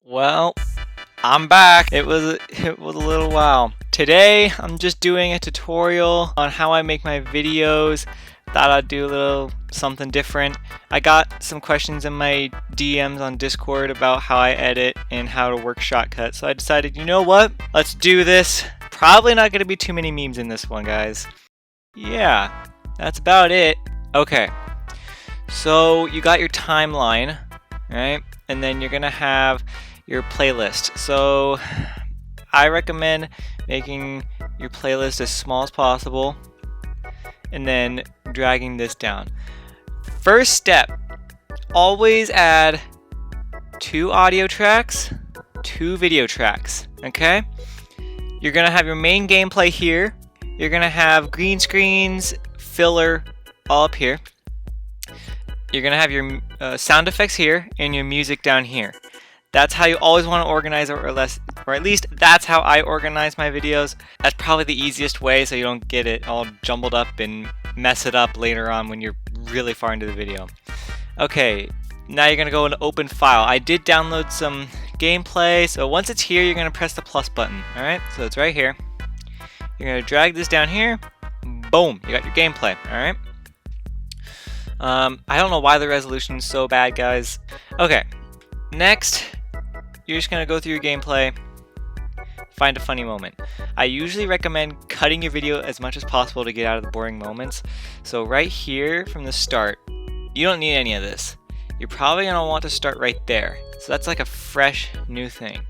Well, I'm back. It was a little while. Today, I'm just doing a tutorial on how I make my videos. Thought I'd do a little something different. I got some questions in my DMs on Discord about how I edit and how to work Shotcut, so I decided, you know what? Let's do this. Probably not going to be too many memes in this one, guys. Yeah, that's about it. Okay, so you got your timeline, right? And then you're going to have your playlist. So I recommend making your playlist as small as possible and then dragging this down. First step, always add 2 audio tracks, 2 video tracks, okay? You're gonna have your main gameplay here. You're gonna have green screens, filler, all up here. You're gonna have your sound effects here and your music down here. That's how you always want to organize it, or at least that's how I organize my videos. That's probably the easiest way so you don't get it all jumbled up and mess it up later on when you're really far into the video. Okay, now you're going to go and open file. I did download some gameplay, so once it's here, you're going to press the plus button. Alright, so it's right here. You're going to drag this down here. Boom, you got your gameplay. Alright. I don't know why the resolution is so bad, guys. Okay, next, you're just going to go through your gameplay, find a funny moment. I usually recommend cutting your video as much as possible to get out of the boring moments. So right here from the start, you don't need any of this. You're probably going to want to start right there. So that's like a fresh new thing.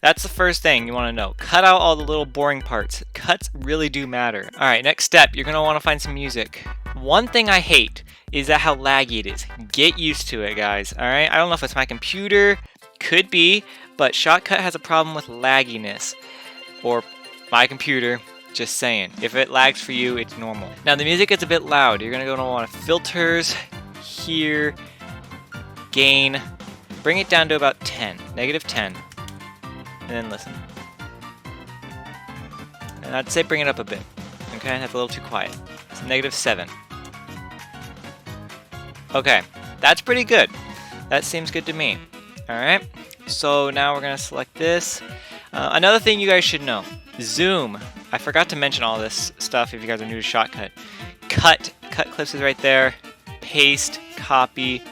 That's the first thing you want to know. Cut out all the little boring parts. Cuts really do matter. Alright, next step, you're going to want to find some music. One thing I hate is that how laggy it is. Get used to it, guys. Alright, I don't know if it's my computer, could be, but Shotcut has a problem with lagginess. Or my computer, just saying. If it lags for you, it's normal. Now the music gets a bit loud. You're going to want to filters, here, gain, bring it down to about 10, -10, and then listen. And I'd say bring it up a bit. Okay, that's a little too quiet. It's -7. Okay, that's pretty good. That seems good to me. Alright, so now we're going to select this. Another thing you guys should know, zoom. I forgot to mention all this stuff if you guys are new to Shotcut. Cut clips is right there. Paste, copy.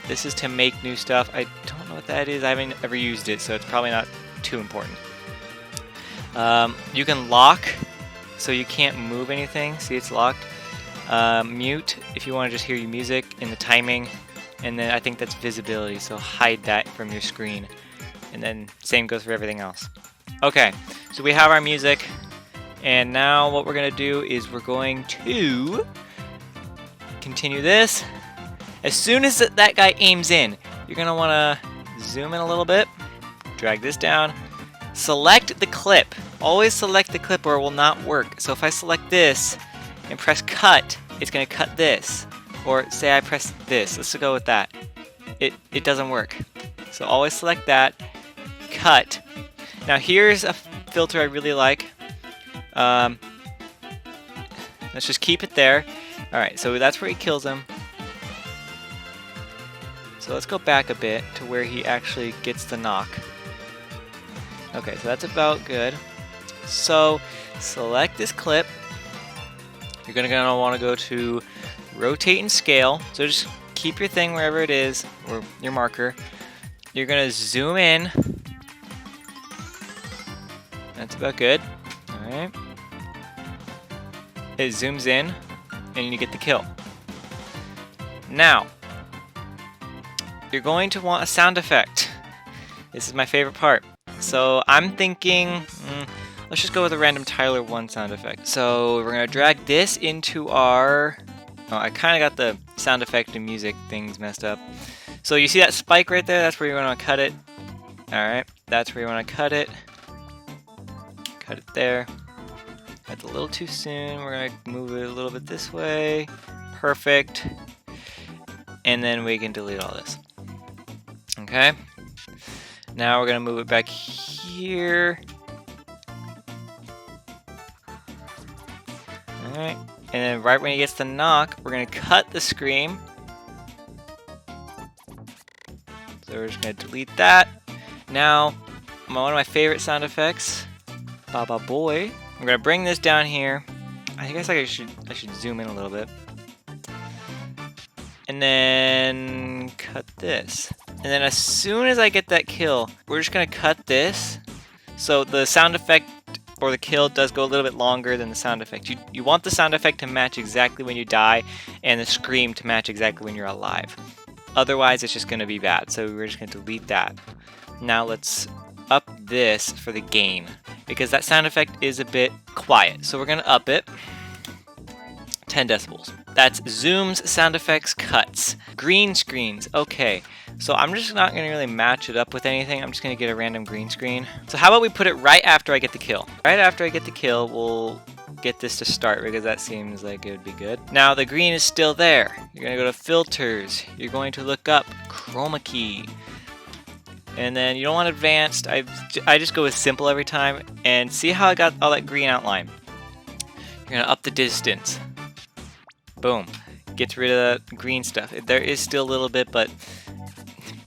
This is to make new stuff. I don't know what that is. I haven't ever used it, so it's probably not too important. You can lock, so you can't move anything. See, it's locked. Mute if you want to just hear your music and the timing, and then I think that's visibility, so hide that from your screen, and then same goes for everything else. Okay, so we have our music, and now what we're going to do is we're going to continue this. As soon as that guy aims in, you're going to want to zoom in a little bit, drag this down, select the clip. Always select the clip or it will not work. So if I select this and press cut, it's going to cut this. Or say I press this. Let's go with that. It doesn't work. So always select that, cut. Now here's a filter I really like. Let's just keep it there. Alright, so that's where he kills him. So let's go back a bit to where he actually gets the knock. Okay, so that's about good. So select this clip. You're gonna want to go to rotate and scale. So just keep your thing wherever it is, or your marker. You're gonna zoom in. That's about good. Alright. It zooms in, and you get the kill. Now, you're going to want a sound effect. This is my favorite part. So I'm thinking, let's just go with a random Tyler1 sound effect. So we're gonna drag this into our, oh, I kind of got the sound effect and music things messed up. So you see that spike right there? That's where you want to cut it. Alright, that's where you want to cut it. Cut it there. That's a little too soon. We're gonna move it a little bit this way. Perfect. And then we can delete all this. Okay. Now we're gonna move it back here. Alright. And then right when he gets the knock, we're gonna cut the scream. So we're just gonna delete that. Now, one of my favorite sound effects, Baba Boy. I'm gonna bring this down here. I guess I should zoom in a little bit. And then cut this. And then as soon as I get that kill, we're just gonna cut this. So the sound effect or the kill does go a little bit longer than the sound effect. You want the sound effect to match exactly when you die and the scream to match exactly when you're alive. Otherwise, it's just gonna be bad. So we're just gonna delete that. Now let's up this for the gain because that sound effect is a bit quiet. So we're gonna up it 10 decibels. That's zooms, sound effects, cuts. Green screens, okay. So I'm just not gonna really match it up with anything. I'm just gonna get a random green screen. So how about we put it right after I get the kill? Right after I get the kill, we'll get this to start because that seems like it would be good. Now the green is still there. You're gonna go to filters. You're going to look up chroma key. And then you don't want advanced. I just go with simple every time. And see how I got all that green outline? You're gonna up the distance. Boom. Gets rid of the green stuff. There is still a little bit, but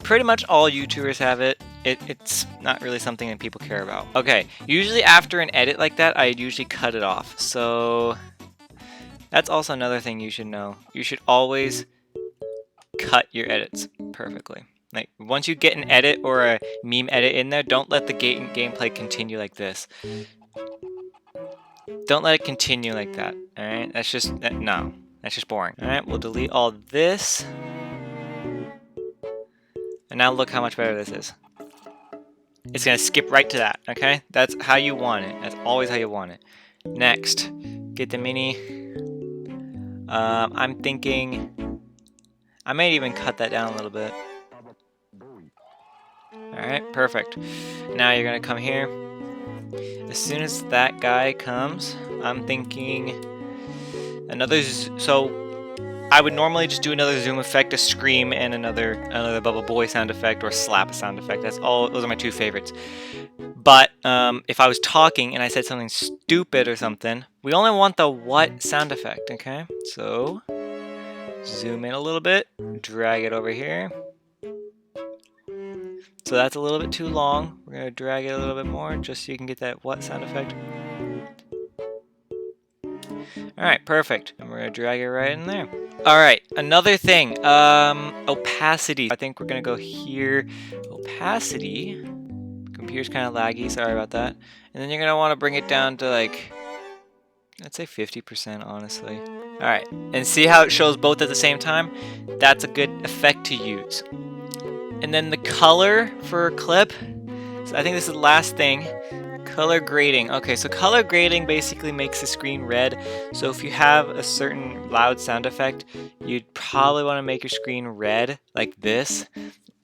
pretty much all YouTubers have it. It's not really something that people care about. Okay, usually after an edit like that, I usually cut it off. So that's also another thing you should know. You should always cut your edits perfectly. Like once you get an edit or a meme edit in there, don't let the gameplay continue like this. Don't let it continue like that. All right, that's just no. That's just boring. Alright, we'll delete all this. And now look how much better this is. It's gonna skip right to that, okay? That's how you want it. That's always how you want it. Next, get the mini. I'm thinking I might even cut that down a little bit. Alright, perfect. Now you're gonna come here. As soon as that guy comes, I'm thinking so I would normally just do another zoom effect, a scream, and another Bubble Boy sound effect or slap sound effect. That's all. Those are my two favorites. But if I was talking and I said something stupid or something, we only want the what sound effect, okay? So zoom in a little bit, drag it over here. So that's a little bit too long. We're gonna drag it a little bit more just so you can get that what sound effect. Alright, perfect. And we're gonna drag it right in there. Alright, another thing. Opacity. I think we're gonna go here. Opacity. Computer's kind of laggy, sorry about that. And then you're gonna want to bring it down to like, I'd say 50%, honestly. Alright, and see how it shows both at the same time? That's a good effect to use. And then the color for a clip. So I think this is the last thing. Color grading. Okay, so color grading basically makes the screen red. So if you have a certain loud sound effect, you'd probably want to make your screen red, like this.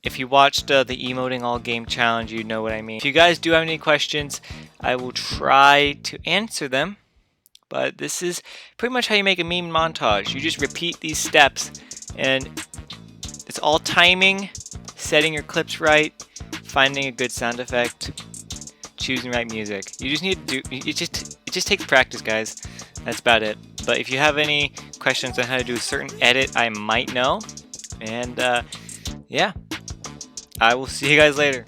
If you watched the Emoting All Game Challenge, you know what I mean. If you guys do have any questions, I will try to answer them. But this is pretty much how you make a meme montage. You just repeat these steps, and it's all timing, setting your clips right, finding a good sound effect, choosing the right music. You just need to do, it just takes practice, guys. That's about it. But if you have any questions on how to do a certain edit, I might know. And yeah, I will see you guys later.